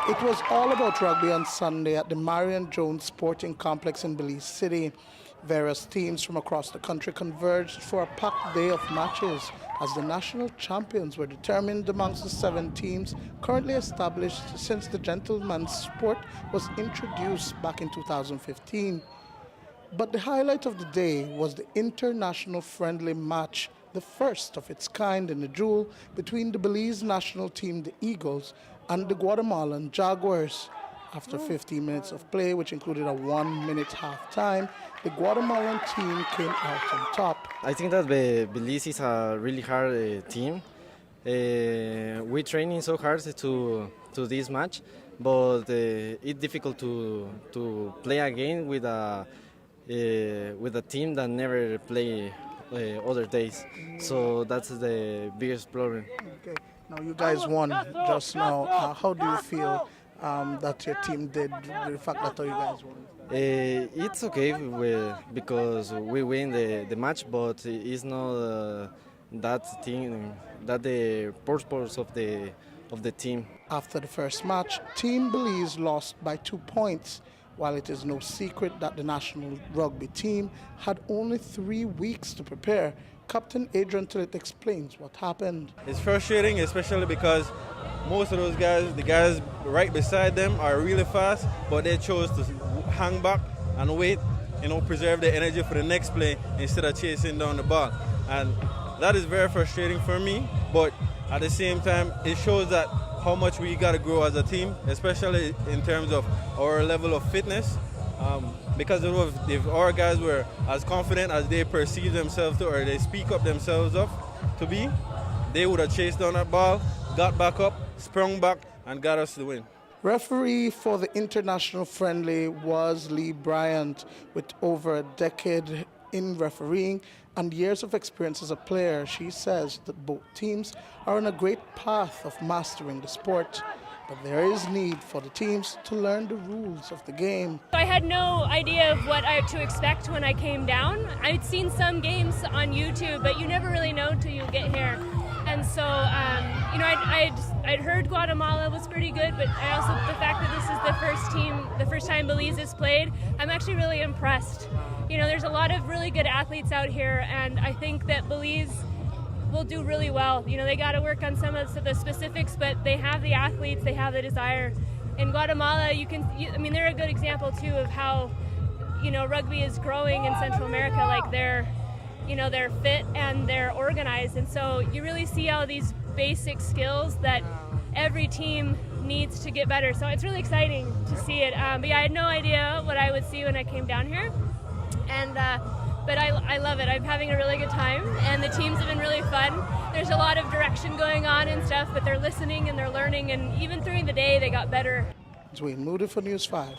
It was all about rugby on Sunday at the Marion Jones Sporting Complex in Belize City. Various teams from across the country converged for a packed day of matches as the national champions were determined amongst the 7 teams currently established since the gentleman's sport was introduced back in 2015. But the highlight of the day was the international friendly match, the first of its kind in the duel between the Belize national team, the Eagles, and the Guatemalan Jaguars. After 15 minutes of play, which included a 1-minute half-time, the Guatemalan team came out on top. I think that Belize is a really hard team. We're training so hard to this match, but it's difficult to play again with a team that never play other days. So that's the biggest problem. Okay. Now you guys won just now. How do you feel that your team did, the fact that you guys won? It's okay because we win the match, but it's not that the purpose of the team. After the first match, Team Belize lost by 2 points. While it is no secret that the national rugby team had only 3 weeks to prepare, Captain Adrian Tillett explains what happened. It's frustrating, especially because most of those guys, the guys right beside them, are really fast, but they chose to hang back and wait, preserve their energy for the next play instead of chasing down the ball. And that is very frustrating for me, but at the same time, it shows that how much we got to grow as a team, especially in terms of our level of fitness. Because if our guys were as confident as they perceive themselves to, or they speak up themselves up to be, they would have chased down that ball, got back up, sprung back, and got us the win. Referee for the international friendly was Lee Bryant, with over a decade in refereeing and years of experience as a player. She says that both teams are on a great path of mastering the sport, but there is need for the teams to learn the rules of the game. I had no idea of what to expect when I came down. I'd seen some games on YouTube, but you never really know until you get here. And so, I'd heard Guatemala was pretty good, but I also, the fact that this is the first time Belize has played, I'm actually really impressed. There's a lot of really good athletes out here, and I think that Belize will do really well. They got to work on some of the specifics, but they have the athletes, they have the desire. In Guatemala, they're a good example too of how, rugby is growing in Central America. Like they're fit and they're organized, and so you really see all these basic skills that every team needs to get better. So it's really exciting to see it. But yeah, I had no idea what I would see when I came down here, but I love it. I'm having a really good time, and the teams have been really fun. There's a lot of direction going on and stuff, but they're listening and they're learning, and even during the day they got better. Duane, Moody for News 5.